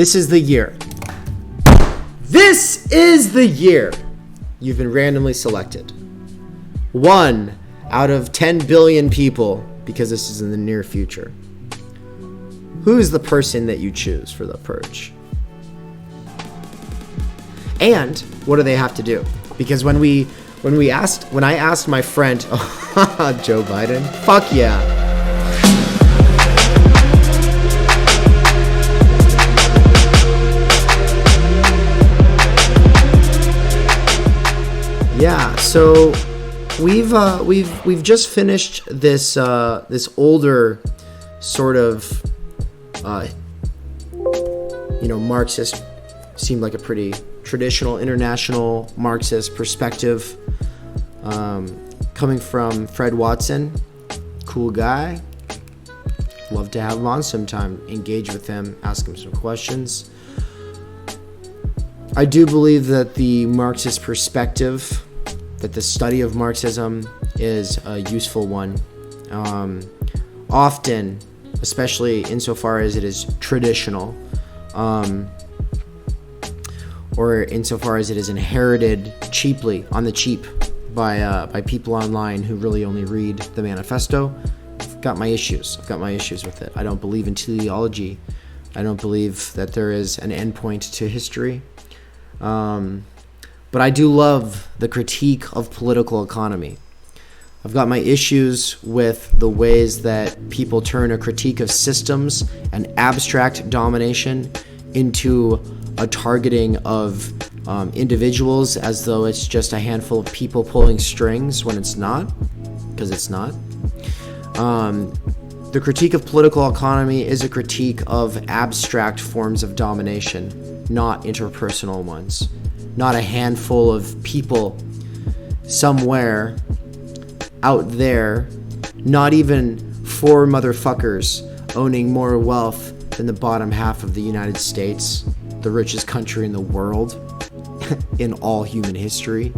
This is the year. This is the year you've been randomly selected. 1 out of 10 billion people, because this is in the near future. Who's the person that you choose for the purge? And what do they have to do? Because when I asked my friend, Joe Biden, fuck yeah. Yeah, so we've just finished this older sort of Marxist, seemed like a pretty traditional international Marxist perspective, coming from Fred Watson. Cool guy, love to have him on sometime, engage with him, ask him some questions. I do believe that the Marxist perspective, that the study of Marxism is a useful one, often, especially insofar as it is traditional, or insofar as it is inherited cheaply, on the cheap, by people online who really only read the manifesto. I've got my issues with it. I don't believe in teleology. I don't believe that there is an endpoint to history. But I do love the critique of political economy. I've got my issues with the ways that people turn a critique of systems and abstract domination into a targeting of individuals as though it's just a handful of people pulling strings when it's not, because it's not. The critique of political economy is a critique of abstract forms of domination, not interpersonal ones. Not a handful of people somewhere out there, not even 4 motherfuckers owning more wealth than the bottom half of the United States, the richest country in the world, in all human history.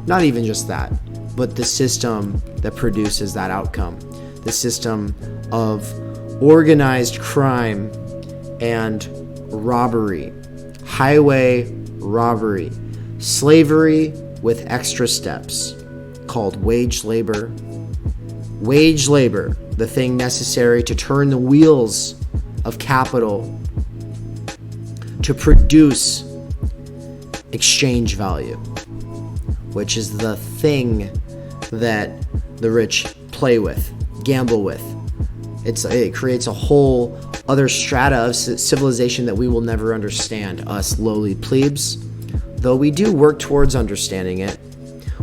Not even just that, but the system that produces that outcome. The system of organized crime and robbery, highway robbery, slavery with extra steps, called wage labor. Wage labor, the thing necessary to turn the wheels of capital to produce exchange value, which is the thing that the rich play with, gamble with. It creates a whole other strata of civilization that we will never understand, us lowly plebes, though we do work towards understanding it.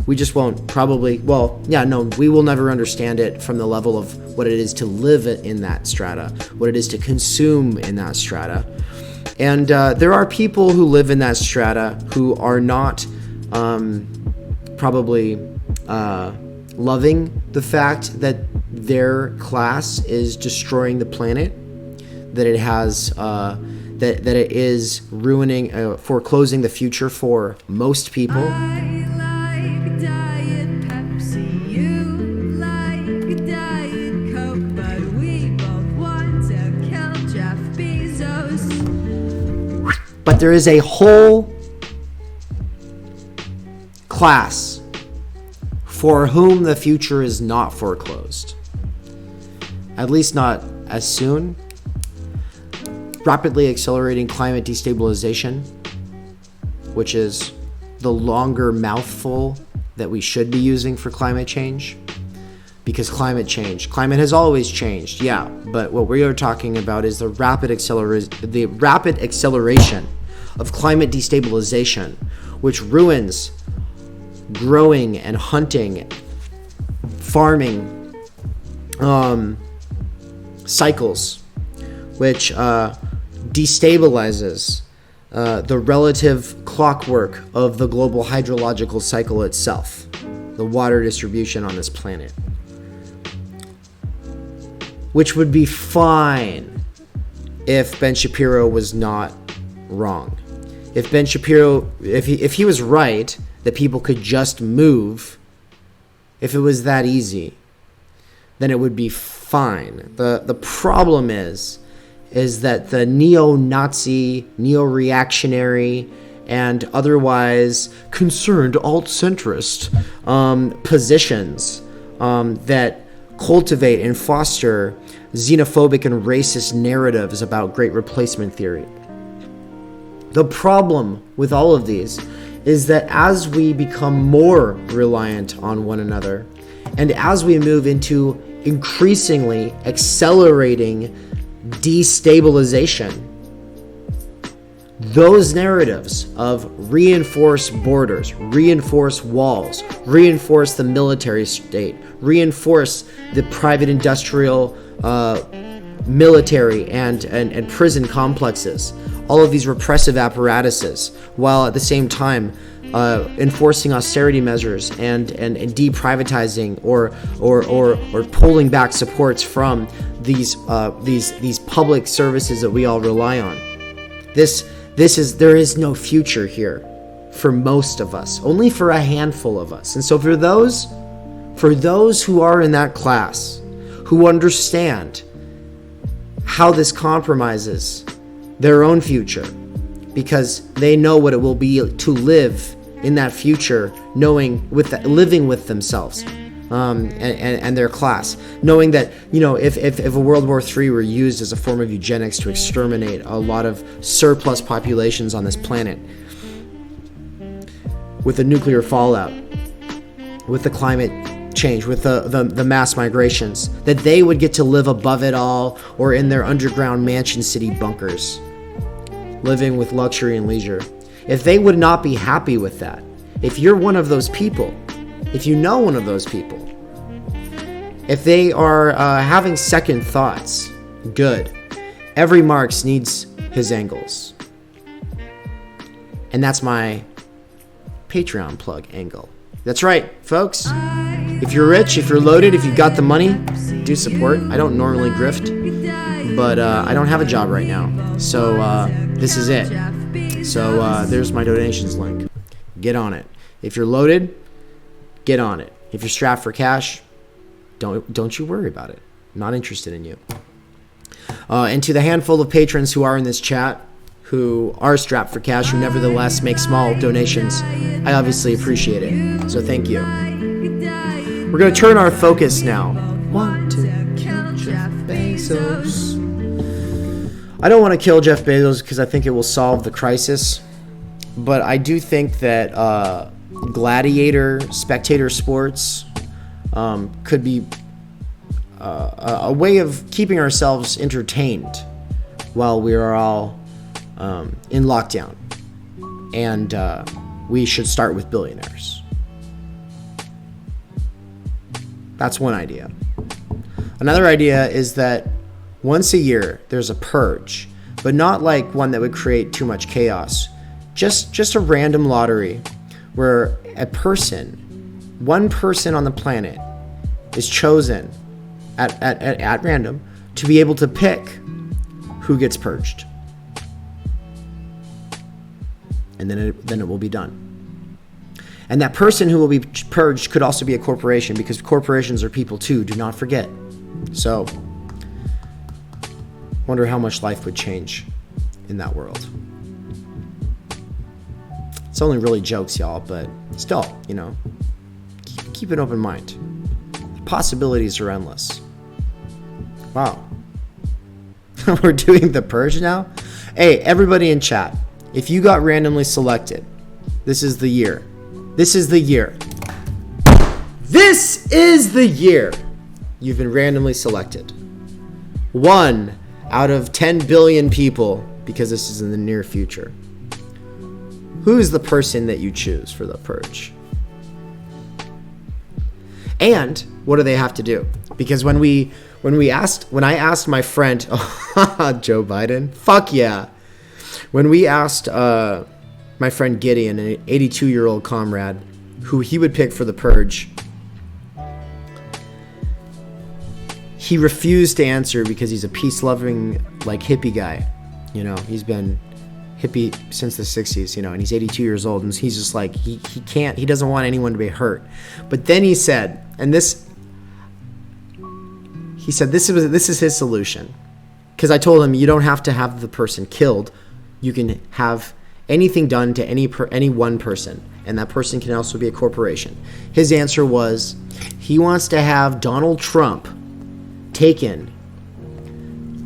We just won't probably, we will never understand it from the level of what it is to live in that strata, what it is to consume in that strata. And there are people who live in that strata who are not probably loving the fact that their class is destroying the planet, that it has that it is ruining, foreclosing the future for most people. I like Diet Pepsi, you like Diet Coke, but we both want to kill Jeff Bezos. But there is a whole class for whom the future is not foreclosed. At least not as soon. Rapidly accelerating climate destabilization, which is the longer mouthful that we should be using for climate change. Because climate has always changed, yeah, but what we are talking about is the rapid acceleration of climate destabilization, which ruins growing and hunting, farming cycles, which destabilizes the relative clockwork of the global hydrological cycle itself, the water distribution on this planet. Which would be fine if Ben Shapiro was not wrong. If Ben Shapiro, if he was right that people could just move, if it was that easy, then it would be fine. The problem is is that the neo-Nazi, neo-reactionary, and otherwise concerned alt-centrist positions that cultivate and foster xenophobic and racist narratives about great replacement theory. The problem with all of these is that as we become more reliant on one another, and as we move into increasingly accelerating destabilization, those narratives of reinforced borders, reinforced walls, reinforce the military state, reinforce the private industrial military and prison complexes, all of these repressive apparatuses, while at the same time enforcing austerity measures and deprivatizing or pulling back supports from these public services that we all rely on. There is no future here for most of us, only for a handful of us. And so for those who are in that class, who understand how this compromises their own future, because they know what it will be to live in that future, living with themselves and their class, knowing that, if a World War III were used as a form of eugenics to exterminate a lot of surplus populations on this planet, with the nuclear fallout, with the climate change, with the mass migrations, that they would get to live above it all or in their underground mansion city bunkers, living with luxury and leisure. If they would not be happy with that, if you're one of those people, if you know one of those people, if they are having second thoughts, good. Every Marx needs his angles. And that's my Patreon plug angle. That's right, folks. If you're rich, if you're loaded, if you've got the money, do support. I don't normally grift, but I don't have a job right now. So this is it. So there's my donations link. Get on it. If you're loaded, get on it. If you're strapped for cash, don't you worry about it. I'm not interested in you. And to the handful of patrons who are in this chat, who are strapped for cash, who nevertheless make small donations, I obviously appreciate it. So thank you. We're going to turn our focus now. Want to kill Jeff Bezos. I don't want to kill Jeff Bezos because I think it will solve the crisis. But I do think that gladiator, spectator sports could be a way of keeping ourselves entertained while we are all in lockdown. And we should start with billionaires. That's one idea. Another idea is that once a year there's a purge, but not like one that would create too much chaos. Just a random lottery where one person on the planet is chosen at random to be able to pick who gets purged. And then it will be done. And that person who will be purged could also be a corporation, because corporations are people too, do not forget. So, wonder how much life would change in that world. It's only really jokes, y'all, but still, keep an open mind. The possibilities are endless. Wow. We're doing the purge now? Hey, everybody in chat, if you got randomly selected, this is the year. This is the year. This is the year you've been randomly selected. 1 out of 10 billion people, because this is in the near future. Who's the person that you choose for the purge? And what do they have to do? Because when I asked my friend, Joe Biden, fuck yeah. When we asked my friend Gideon, an 82-year-old comrade, who he would pick for the purge, he refused to answer because he's a peace-loving, hippie guy. He's been hippie since the 60s, and he's 82 years old, and he's just he doesn't want anyone to be hurt. But then he said, this is his solution. because I told him you don't have to have the person killed. You can have anything done to any one person, and that person can also be a corporation. His answer was he wants to have Donald Trump taken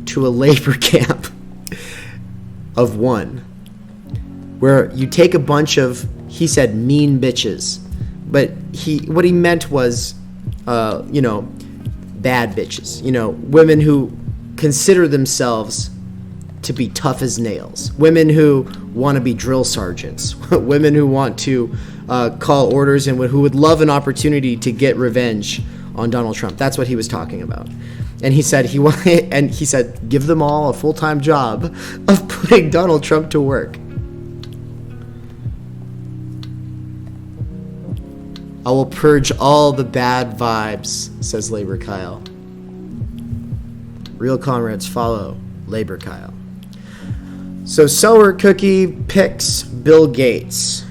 to a labor camp of one, where you take a bunch of, he said, mean bitches, but what he meant was, bad bitches, women who consider themselves to be tough as nails, women who want to be drill sergeants, women who want to call orders and who would love an opportunity to get revenge on Donald Trump. That's what he was talking about. And he said give them all a full-time job of putting Donald Trump to work. I will purge all the bad vibes, says Labor Kyle. Real comrades follow Labor Kyle. So Sower Cookie picks Bill Gates.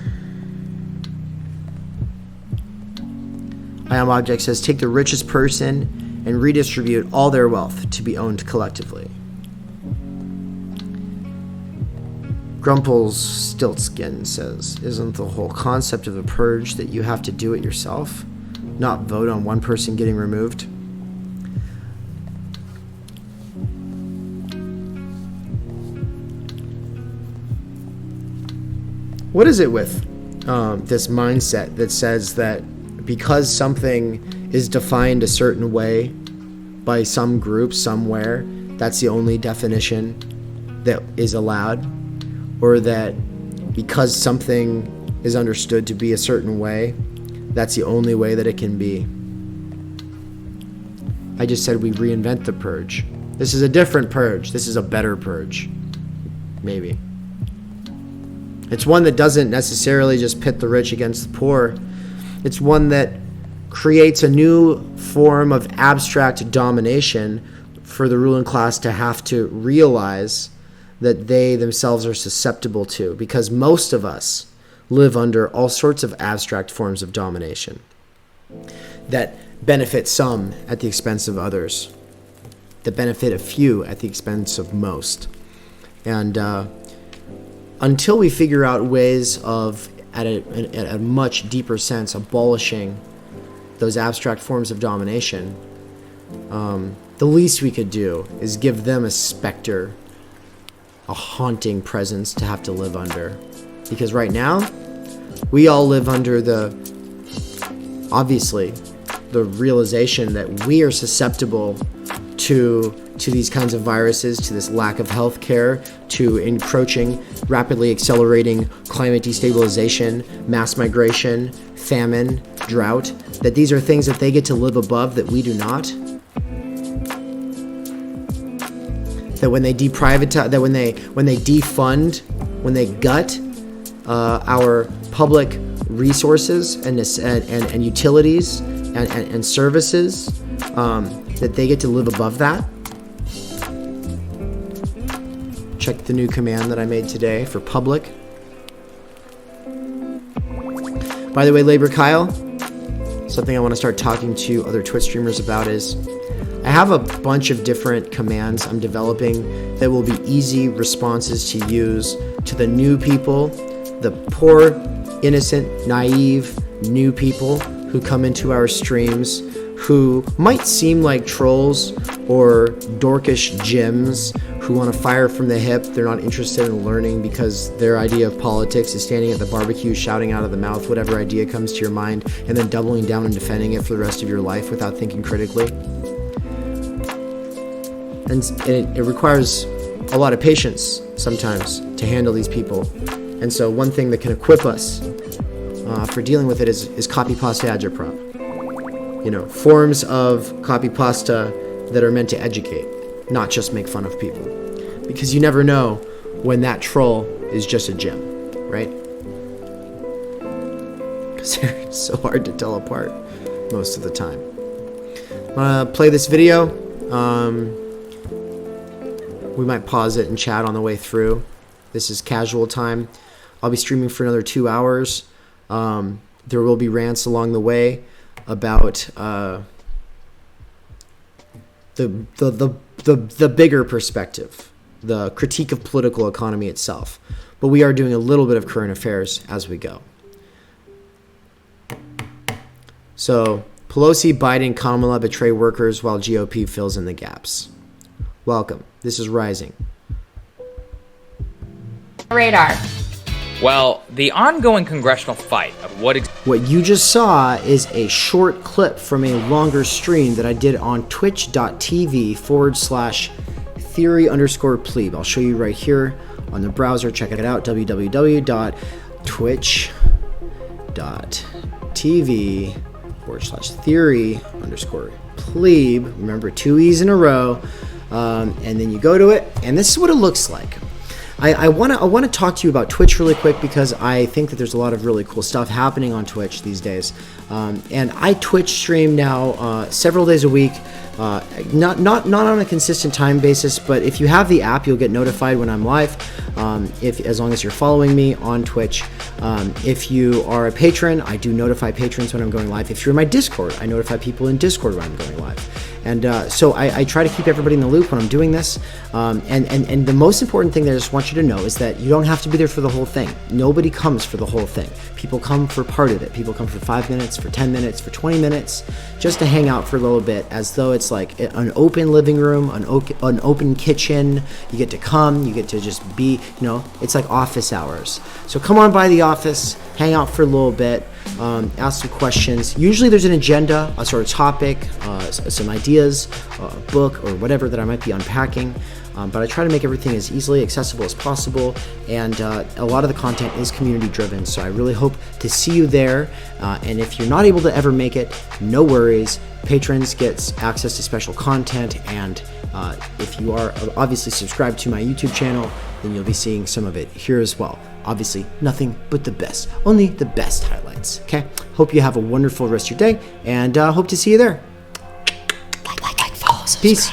I Am Object says take the richest person and redistribute all their wealth to be owned collectively. Grumples Stiltskin says, isn't the whole concept of a purge that you have to do it yourself, not vote on one person getting removed? What is it with this mindset that says that because something is defined a certain way by some group somewhere, that's the only definition that is allowed? Or that because something is understood to be a certain way, that's the only way that it can be? I just said we reinvent the purge. This is a different purge. This is a better purge. Maybe. It's one that doesn't necessarily just pit the rich against the poor. It's one that creates a new form of abstract domination for the ruling class to have to realize that they themselves are susceptible to, because most of us live under all sorts of abstract forms of domination that benefit some at the expense of others, that benefit a few at the expense of most. And until we figure out ways of, at a much deeper sense, abolishing those abstract forms of domination, the least we could do is give them a specter, a haunting presence to have to live under. Because right now, we all live under obviously, the realization that we are susceptible to these kinds of viruses, to this lack of health care, to encroaching, rapidly accelerating climate destabilization, mass migration, famine, drought, that these are things that they get to live above that we do not. That when they deprivatize, that when they defund, when they gut our public resources and utilities and services, that they get to live above that. Check the new command that I made today for public. By the way, Labor Kyle, something I want to start talking to other Twitch streamers about is I have a bunch of different commands I'm developing that will be easy responses to use to the new people, the poor, innocent, naive, new people who come into our streams who might seem like trolls or dorkish gyms who want to fire from the hip. They're not interested in learning because their idea of politics is standing at the barbecue shouting out of the mouth whatever idea comes to your mind and then doubling down and defending it for the rest of your life without thinking critically. And it requires a lot of patience sometimes to handle these people. And so one thing that can equip us for dealing with it is copy pasta agitprop. Forms of copy pasta that are meant to educate, not just make fun of people. Because you never know when that troll is just a gem, right? Because they're so hard to tell apart most of the time. I'm gonna play this video. We might pause it and chat on the way through. This is casual time. I'll be streaming for another 2 hours. There will be rants along the way about the bigger perspective, the critique of political economy itself. But we are doing a little bit of current affairs as we go. So, Pelosi, Biden, Kamala betray workers while GOP fills in the gaps. Welcome. This is Rising. Radar. Well, the ongoing congressional fight of What you just saw is a short clip from a longer stream that I did on twitch.tv/theory_plebe. I'll show you right here on the browser. Check it out, www.twitch.tv/theory_plebe. Remember, 2 E's in a row. And then you go to it, and this is what it looks like. I want to talk to you about Twitch really quick because I think that there's a lot of really cool stuff happening on Twitch these days. And I Twitch stream now several days a week, not on a consistent time basis, but if you have the app, you'll get notified when I'm live, as long as you're following me on Twitch. If you are a patron, I do notify patrons when I'm going live. If you're in my Discord, I notify people in Discord when I'm going live. And so I try to keep everybody in the loop when I'm doing this. And the most important thing that I just want you to know is that you don't have to be there for the whole thing. Nobody comes for the whole thing. People come for part of it. People come for 5 minutes, for 10 minutes, for 20 minutes, just to hang out for a little bit, as though it's like an open living room, an open kitchen. You get to come, you get to just be, it's like office hours. So come on by the office, hang out for a little bit, ask some questions. Usually there's an agenda, a sort of topic, some ideas, a book or whatever that I might be unpacking. But I try to make everything as easily accessible as possible, and a lot of the content is community driven, so I really hope to see you there. And if you're not able to ever make it, no worries. Patrons get access to special content, and if you are obviously subscribed to my YouTube channel, then you'll be seeing some of it here as well. Obviously, nothing but the best, only the best highlights. Okay, hope you have a wonderful rest of your day, and hope to see you there. Like, follow, subscribe. Peace.